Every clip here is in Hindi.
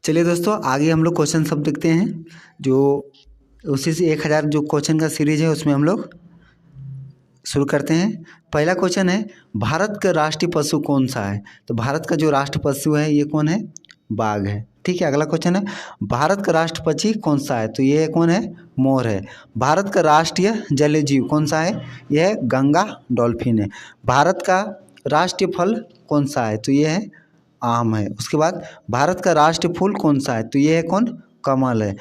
चलिए दोस्तों, आगे हम लोग क्वेश्चन सब देखते हैं। जो उसी से 1000 जो क्वेश्चन का सीरीज है उसमें हम लोग शुरू करते हैं। पहला क्वेश्चन है, भारत का राष्ट्रीय पशु कौन सा है? तो भारत का जो राष्ट्रीय पशु है ये कौन है? बाघ है। ठीक है। अगला क्वेश्चन है, भारत का राष्ट्र पक्षी कौन सा है? तो ये कौन है? मोर है। भारत का राष्ट्रीय जलीय जीव कौन सा है? यह है गंगा डॉल्फिन है। भारत का राष्ट्रीय फल कौन सा है? तो ये है आम है। उसके बाद भारत का राष्ट्रीय फूल कौन सा है? तो ये है कौन? कमल है।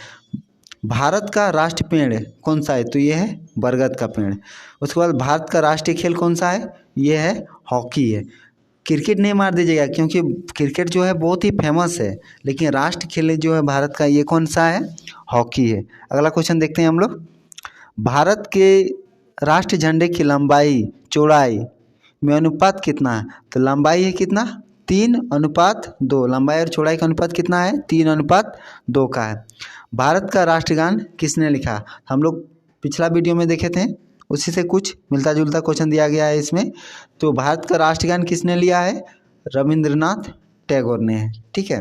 भारत का राष्ट्रीय पेड़ कौन सा है? तो ये है बरगद का पेड़। उसके बाद भारत का राष्ट्रीय खेल कौन सा है? ये है हॉकी है। क्रिकेट नहीं मार दीजिएगा क्योंकि क्रिकेट जो है बहुत ही फेमस है, लेकिन राष्ट्र खेल जो है भारत का ये कौन सा है? हॉकी है। अगला क्वेश्चन देखते हैं हम लोग। भारत के राष्ट्रीय झंडे की लंबाई चौड़ाई में अनुपात कितना है? तो लंबाई है कितना? 3:2। लंबाई और चौड़ाई का अनुपात कितना है? 3:2 का है। भारत का राष्ट्रगान किसने लिखा? हम लोग पिछला वीडियो में देखे थे, उसी से कुछ मिलता जुलता क्वेश्चन दिया गया है इसमें। तो भारत का राष्ट्रगान किसने लिया है? रविंद्रनाथ टैगोर ने है। ठीक है।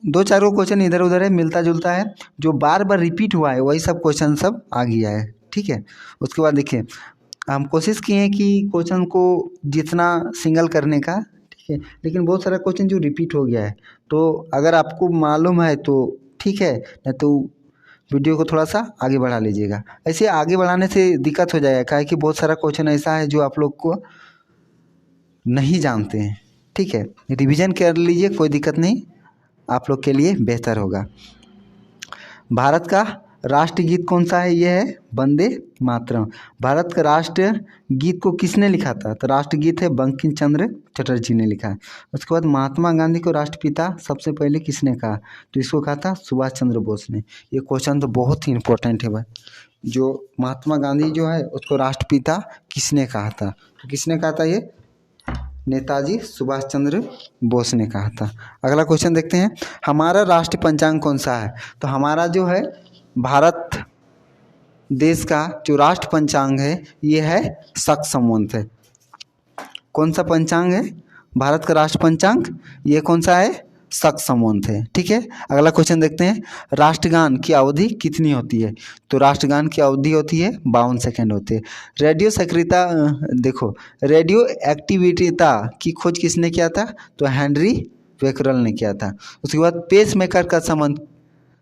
2-4 को क्वेश्चन इधर उधर है, मिलता जुलता है, जो बार बार रिपीट हुआ है वही सब क्वेश्चन सब आ गया है। ठीक है। उसके बाद देखिए, हम कोशिश किए हैं कि क्वेश्चन को जितना सिंगल करने का, ठीक है, लेकिन बहुत सारा क्वेश्चन जो रिपीट हो गया है, तो अगर आपको मालूम है तो ठीक है, नहीं तो वीडियो को थोड़ा सा आगे बढ़ा लीजिएगा। ऐसे आगे बढ़ाने से दिक्कत हो जाएगा, काहे कि बहुत सारा क्वेश्चन ऐसा है जो आप लोग को नहीं जानते हैं। ठीक है, रिवीजन कर लीजिए, कोई दिक्कत नहीं, आप लोग के लिए बेहतर होगा। भारत का राष्ट्रीय गीत कौन सा है? ये है वंदे मातरम। भारत का राष्ट्रीय गीत को किसने लिखा था? तो राष्ट्रीय गीत है बंकिम चंद्र चटर्जी ने लिखा है। उसके बाद महात्मा गांधी को राष्ट्रपिता सबसे पहले किसने कहा? तो इसको कहा था सुभाष चंद्र बोस ने। ये क्वेश्चन तो बहुत ही इंपॉर्टेंट है भाई। जो महात्मा गांधी जो है उसको राष्ट्रपिता किसने कहा था? तो किसने कहा था? ये नेताजी सुभाष चंद्र बोस ने कहा था। अगला क्वेश्चन देखते हैं, हमारा राष्ट्रीय पंचांग कौन सा है? तो हमारा जो है भारत देश का जो राष्ट्र पंचांग है ये है शक संवत है। कौन सा पंचांग है भारत का राष्ट्र पंचांग? ये कौन सा है? शक संवत है। ठीक है। अगला क्वेश्चन देखते हैं, राष्ट्रगान की अवधि कितनी होती है? तो राष्ट्रगान की अवधि होती है 52 सेकंड होती है। रेडियो सक्रियता देखो, रेडियो एक्टिविटीता की खोज किसने किया था? तो हेनरी बेकरल ने किया था। उसके बाद पेस मेकर का संबंध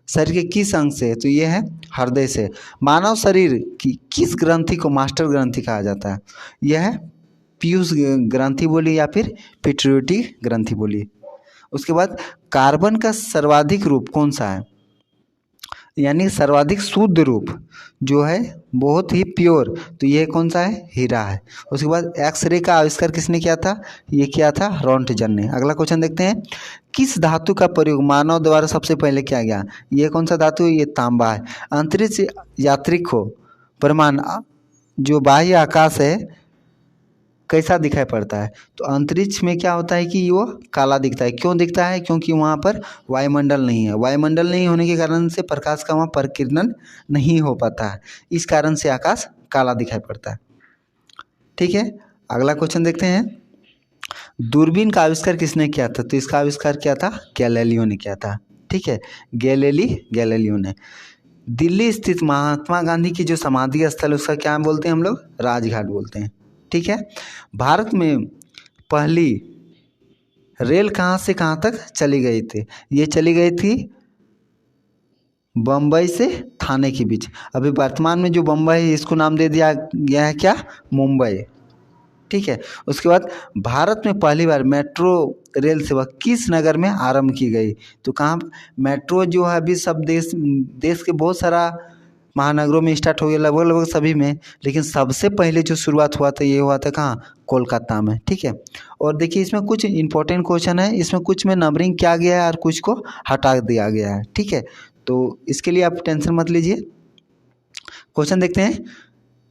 शरीर के किस अंग से? तो ये है हृदय से। मानव शरीर की किस ग्रंथि को मास्टर ग्रंथि कहा जाता है? यह है पीयूष ग्रंथि बोली या फिर पिट्यूटरी ग्रंथि बोली। उसके बाद कार्बन का सर्वाधिक रूप कौन सा है? यानी सर्वाधिक शुद्ध रूप जो है बहुत ही प्योर, तो ये कौन सा है? हीरा है। उसके बाद एक्सरे का आविष्कार किसने किया था? ये किया था रोंटगन ने। अगला क्वेश्चन देखते हैं, किस धातु का प्रयोग मानव द्वारा सबसे पहले किया गया? ये कौन सा धातु है? ये तांबा है। अंतरिक्ष यात्री को प्रमाण जो बाह्य आकाश है कैसा दिखाई पड़ता है? तो अंतरिक्ष में क्या होता है कि वो काला दिखता है। क्यों दिखता है? क्योंकि वहाँ पर वायुमंडल नहीं है। वायुमंडल नहीं होने के कारण से प्रकाश का वहाँ परिकिरण नहीं हो पाता है, इस कारण से आकाश काला दिखाई पड़ता है। ठीक है। अगला क्वेश्चन देखते हैं, दूरबीन का आविष्कार किसने किया था? तो इसका आविष्कार किया था गैलीलियो ने किया था। ठीक है, गैलीलियो ने। दिल्ली स्थित महात्मा गांधी की जो समाधि स्थल उसका क्या बोलते हैं हम लोग? राजघाट बोलते हैं। ठीक है। भारत में पहली रेल कहाँ से कहाँ तक चली गई थी? ये चली गई थी बम्बई से थाने के बीच। अभी वर्तमान में जो बम्बई है इसको नाम दे दिया गया है क्या? मुंबई। ठीक है। उसके बाद भारत में पहली बार मेट्रो रेल सेवा किस नगर में आरंभ की गई? तो कहाँ? मेट्रो जो है अभी सब देश के बहुत सारा महानगरों में स्टार्ट हो गया, लगभग लगभग सभी में, लेकिन सबसे पहले जो शुरुआत हुआ था ये हुआ था कहाँ? कोलकाता में। ठीक है। और देखिए इसमें कुछ इंपॉर्टेंट क्वेश्चन है, इसमें कुछ में नंबरिंग किया गया है और कुछ को हटा दिया गया है। ठीक है, तो इसके लिए आप टेंशन मत लीजिए। क्वेश्चन देखते हैं,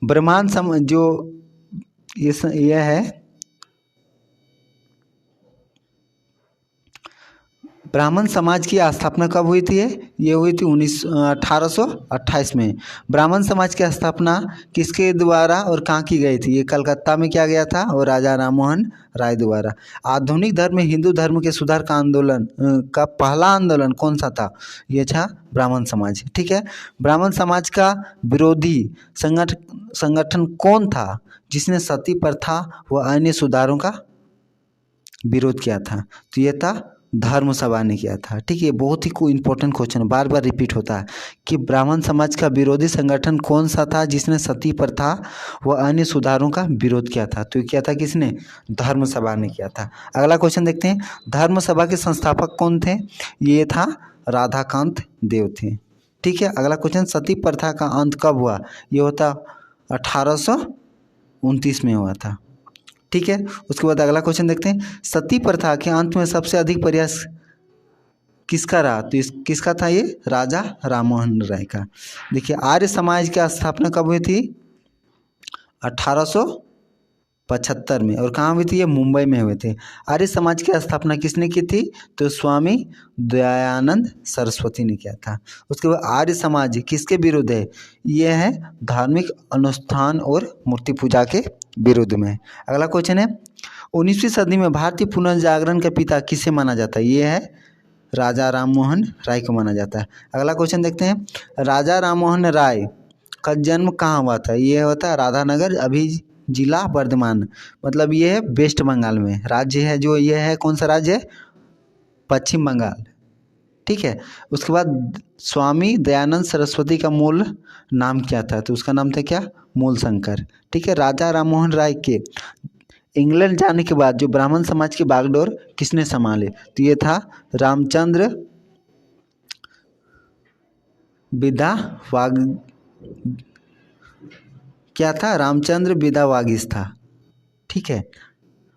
ब्रह्मांड जो यह है ब्राह्मण समाज की स्थापना कब हुई थी? ये हुई थी 1828 में। ब्राह्मण समाज की स्थापना किसके द्वारा और कहाँ की गई थी? ये कलकत्ता में किया गया था और राजा राममोहन राय द्वारा। आधुनिक धर्म में हिंदू धर्म के सुधार का आंदोलन का पहला आंदोलन कौन सा था? ये था ब्राह्मण समाज। ठीक है, ब्राह्मण समाज का विरोधी संगठन कौन था जिसने सती प्रथा व अन्य सुधारों का विरोध किया था? तो ये था धर्म सभा ने किया था। ठीक है, बहुत ही इंपॉर्टेंट क्वेश्चन, बार बार रिपीट होता है कि ब्राह्मण समाज का विरोधी संगठन कौन सा था जिसने सती प्रथा व अन्य सुधारों का विरोध किया था? तो किया था किसने? धर्म सभा ने किया था। अगला क्वेश्चन देखते हैं, धर्म सभा के संस्थापक कौन थे? ये था राधाकांत देव थे। ठीक है, अगला क्वेश्चन, सती प्रथा का अंत कब हुआ? ये होता 1829 में हुआ था। ठीक है, उसके बाद अगला क्वेश्चन देखते हैं, सती प्रथा के अंत में सबसे अधिक प्रयास किसका रहा? तो किसका था? ये राजा राममोहन राय का। देखिए, आर्य समाज की स्थापना कब हुई थी? 1875 में। और कहाँ हुई थी? ये मुंबई में हुए थे। आर्य समाज की स्थापना किसने की थी? तो स्वामी दयानंद सरस्वती ने किया था। उसके बाद आर्य समाज किसके विरुद्ध है? ये है धार्मिक अनुष्ठान और मूर्ति पूजा के विरुद्ध में। अगला क्वेश्चन है, 19वीं सदी में भारतीय पुनर्जागरण का पिता किसे माना जाता है? ये है राजा राममोहन राय को माना जाता है। अगला क्वेश्चन देखते हैं, राजा राममोहन राय का जन्म कहाँ हुआ था? ये होता है राधानगर, अभी जिला वर्धमान, मतलब ये है वेस्ट बंगाल में। राज्य है जो ये है, कौन सा राज्य है? पश्चिम बंगाल। ठीक है, उसके बाद स्वामी दयानंद सरस्वती का मूल नाम क्या था? तो उसका नाम था क्या? मूल शंकर। ठीक है, राजा राममोहन राय के इंग्लैंड जाने के बाद जो ब्राह्मण समाज की बागडोर किसने संभाले? तो ये था रामचंद्र विदावाग, क्या था? रामचंद्र विदावागीस था। ठीक है,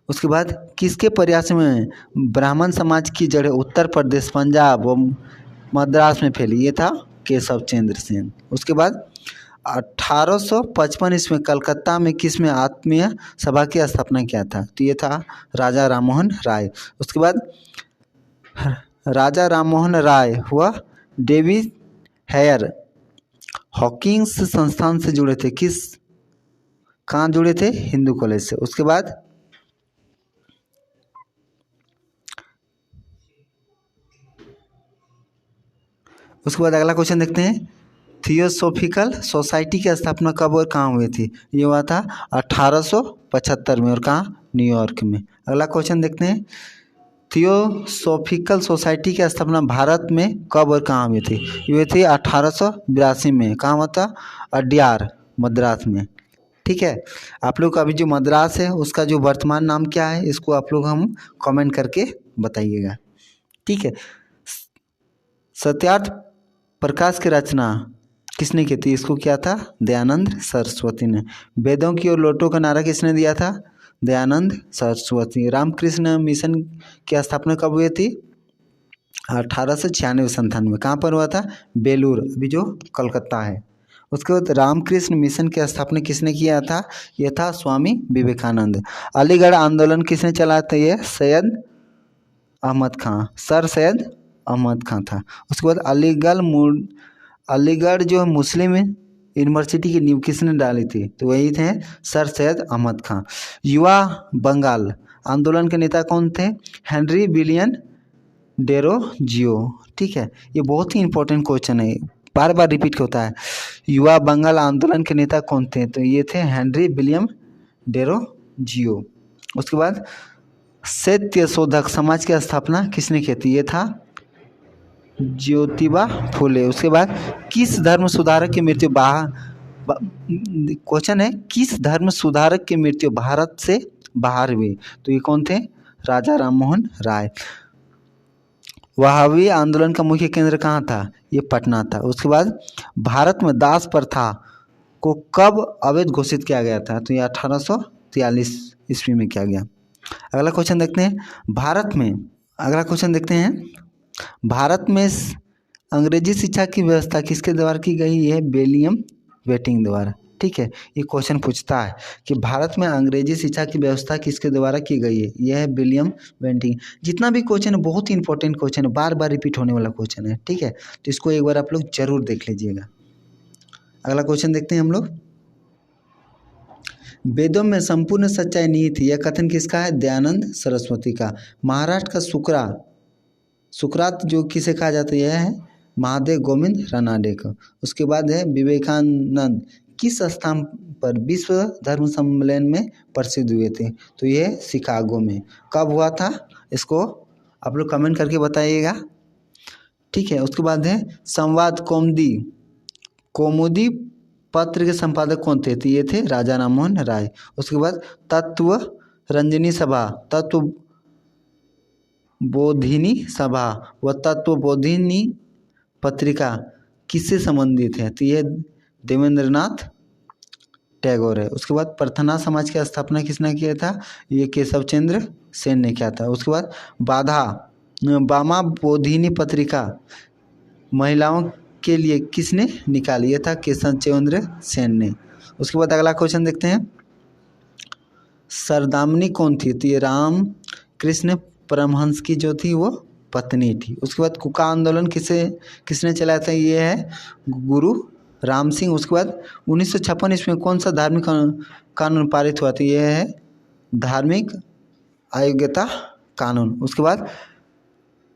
उसके बाद किसके प्रयास में ब्राह्मण समाज की जड़ें उत्तर प्रदेश, पंजाब व मद्रास में फैली? ये था केशव चंद्र सेन। उसके बाद 1855 ईस्वी में कलकत्ता में किसमें आत्मीय सभा की स्थापना किया था? तो ये था राजा राममोहन राय। उसके बाद राजा राममोहन राय व डेविड हेयर हॉकिंस संस्थान से जुड़े थे। कहाँ जुड़े थे? हिंदू कॉलेज से। उसके बाद अगला क्वेश्चन देखते हैं, थियोसॉफिकल सोसाइटी की स्थापना कब और कहाँ हुई थी? ये हुआ था 1875 में। और कहाँ? न्यूयॉर्क में। अगला क्वेश्चन देखते हैं, थियोसॉफिकल सोसाइटी की स्थापना भारत में कब और कहाँ हुई थी? ये हुई थी 1882 में। कहाँ हुआ था? अड्यार, मद्रास में। ठीक है, आप लोग का अभी जो मद्रास है उसका जो वर्तमान नाम क्या है, इसको आप लोग हम कमेंट करके बताइएगा। ठीक है, सत्यार्थ प्रकाश की रचना किसने की थी? इसको किया था दयानंद सरस्वती ने। वेदों की ओर लौटो का नारा किसने दिया था? दयानंद सरस्वती। रामकृष्ण मिशन की स्थापना कब हुई थी? 1896 में। कहाँ पर हुआ था? बेलूर, अभी जो कलकत्ता है। उसके बाद रामकृष्ण मिशन की स्थापना किसने किया था? यह था स्वामी विवेकानंद। अलीगढ़ आंदोलन किसने चलाया था? ये सैयद अहमद खां, सर सैयद अहमद खां था। उसके बाद अलीगढ़ जो मुस्लिम यूनिवर्सिटी की नींव किसने डाली थी? तो वही थे सर सैयद अहमद खां। युवा बंगाल आंदोलन के नेता कौन थे? Henry William Derozio. ठीक है, ये बहुत ही इंपॉर्टेंट क्वेश्चन है, बार बार रिपीट होता है। युवा बंगाल आंदोलन के नेता कौन थे? तो ये थे हेनरी विलियम डेरोजियो। उसके बाद सत्य शोधक समाज की स्थापना किसने की थी? ये था ज्योतिबा फुले। उसके बाद किस धर्म सुधारक की मृत्यु क्वेश्चन है, किस धर्म सुधारक की मृत्यु भारत से बाहर हुई? तो ये कौन थे? राजा राममोहन राय। वहाबी आंदोलन का मुख्य केंद्र कहाँ था? ये पटना था। उसके बाद भारत में दास प्रथा को कब अवैध घोषित किया गया था? तो ये 1843 ईस्वी में किया गया। अगला क्वेश्चन देखते हैं, भारत में अंग्रेजी शिक्षा की व्यवस्था किसके द्वारा की गई है? विलियम बेंटिक द्वारा। ठीक है। ये क्वेश्चन पूछता है कि भारत में अंग्रेजी शिक्षा की व्यवस्था किसके द्वारा की गई है। यह है विलियम बेंटिंग। जितना भी क्वेश्चन है बहुत ही इंपॉर्टेंट क्वेश्चन है, बार बार रिपीट होने वाला क्वेश्चन है, ठीक है। तो इसको एक बार आप लोग जरूर देख लीजिएगा। अगला क्वेश्चन देखते हैं हम लोग। वेदों में संपूर्ण सच्चाई निहित है, यह कथन किसका है। दयानंद सरस्वती का। महाराष्ट्र का सुकरात जो किसे कहा जाता है, यह है महादेव गोविंद रानाडे का। उसके बाद है विवेकानंद किस स्थान पर विश्व धर्म सम्मेलन में प्रसिद्ध हुए थे। तो ये शिकागो में। कब हुआ था, इसको आप लोग कमेंट करके बताइएगा, ठीक है। उसके बाद है संवाद कौमुदी पत्र के संपादक कौन थे। तो ये थे राजा राममोहन राय। उसके बाद तत्व रंजनी सभा, तत्व बोधिनी सभा व तत्व बोधिनी पत्रिका किससे संबंधित है। तो ये देवेंद्रनाथ टैगोर है। उसके बाद प्रार्थना समाज की स्थापना किसने किया था। ये केशव चंद्र सेन ने किया था। उसके बाद बामा बोधिनी पत्रिका महिलाओं के लिए किसने निकाली, यह था केशव चंद्र सेन ने। उसके बाद अगला क्वेश्चन देखते हैं। सरदामिनी कौन थी। तो ये राम कृष्ण परमहंस की जो थी वो पत्नी थी। उसके बाद कुका आंदोलन किसने चलाया था। ये है गुरु राम सिंह। उसके बाद 1956 ईस्वी में कौन सा धार्मिक कानून पारित हुआ था। यह है धार्मिक अयोग्यता कानून। उसके बाद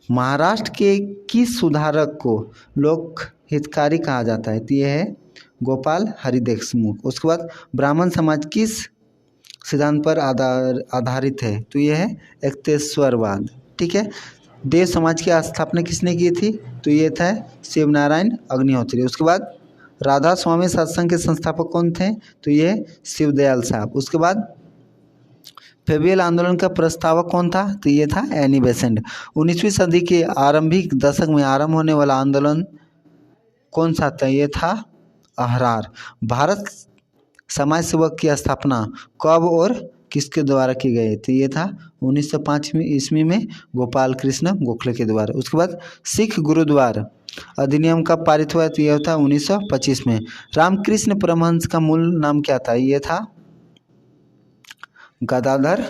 महाराष्ट्र के किस सुधारक को लोक हितकारी कहा जाता है। तो यह है गोपाल हरि देशमुख। उसके बाद ब्राह्मण समाज किस सिद्धांत पर आधारित है। तो यह है एकतेश्वरवाद, ठीक है। देव समाज की स्थापना किसने की थी। तो ये था शिवनारायण अग्निहोत्री। उसके बाद राधा स्वामी सत्संग के संस्थापक कौन थे। तो ये शिवदयाल साहब। उसके बाद फेबियल आंदोलन का प्रस्तावक कौन था। तो ये था एनी बेसेंट। 19वीं सदी के आरंभिक दशक में आरंभ होने वाला आंदोलन कौन सा था। ये था अहरार। भारत समाज सेवक की स्थापना कब और किसके द्वारा की गई थी। ये था 1905 ईस्वी में गोपाल कृष्ण गोखले के द्वारा। उसके बाद सिख गुरुद्वारा अधिनियम कब पारित हुआ। तो यह था 1925 में। रामकृष्ण परमहंस का मूल नाम क्या था। ये था गदाधर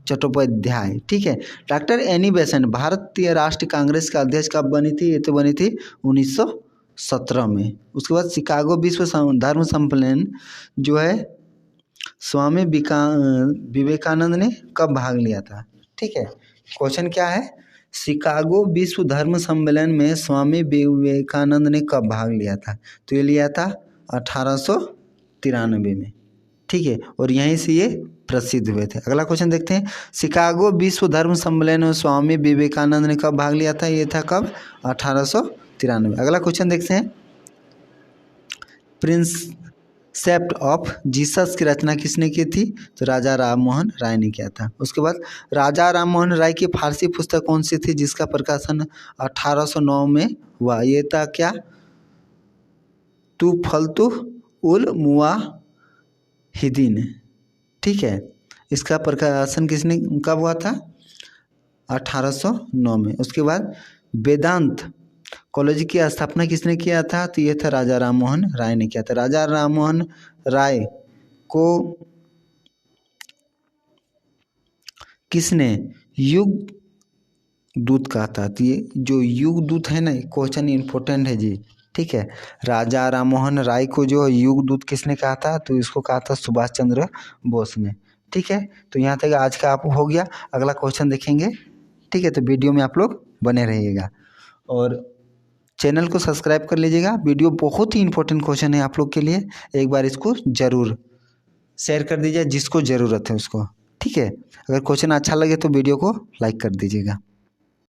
चट्टोपाध्याय, ठीक है। डॉक्टर एनी बेसेंट भारतीय राष्ट्रीय कांग्रेस का अध्यक्ष कब बनी थी। ये तो बनी थी 1917 में। उसके बाद शिकागो विश्व धर्म सम्मेलन जो है स्वामी विवेकानंद ने कब भाग लिया था, ठीक है। क्वेश्चन क्या है, शिकागो विश्व धर्म सम्मेलन में स्वामी विवेकानंद ने कब भाग लिया था। तो ये लिया था 1893 में, ठीक है। और यहीं से ये प्रसिद्ध हुए थे। अगला क्वेश्चन देखते हैं। शिकागो विश्व धर्म सम्मेलन में स्वामी विवेकानंद ने कब भाग लिया था। ये था कब, 1893। अगला क्वेश्चन देखते हैं। प्रिंसेप्ट ऑफ जीसस की रचना किसने की थी। तो राजा राममोहन राय ने किया था। उसके बाद राजा राममोहन राय की फारसी पुस्तक कौन सी थी जिसका प्रकाशन 1809 में हुआ। ये था क्या, तू फलतू उल मुवाहिदीन, ठीक है। इसका प्रकाशन किसने कब हुआ था, 1809 में। उसके बाद वेदांत कॉलेज की स्थापना किसने किया था। तो ये था राजा राममोहन राय ने किया था। राजा राममोहन राय को किसने युग दूत कहा था। तो ये जो युग दूत है ना, क्वेश्चन इंपॉर्टेंट है जी, ठीक है। राजा राममोहन राय को जो युग दूत किसने कहा था। तो इसको कहा था सुभाष चंद्र बोस ने, ठीक है। तो यहाँ तक आज का आप हो गया। अगला क्वेश्चन देखेंगे, ठीक है। तो वीडियो में आप लोग बने रहिएगा और चैनल को सब्सक्राइब कर लीजिएगा। वीडियो बहुत ही इंपॉर्टेंट क्वेश्चन है आप लोग के लिए। एक बार इसको ज़रूर शेयर कर दीजिए जिसको ज़रूरत है उसको, ठीक है। अगर क्वेश्चन अच्छा लगे तो वीडियो को लाइक कर दीजिएगा।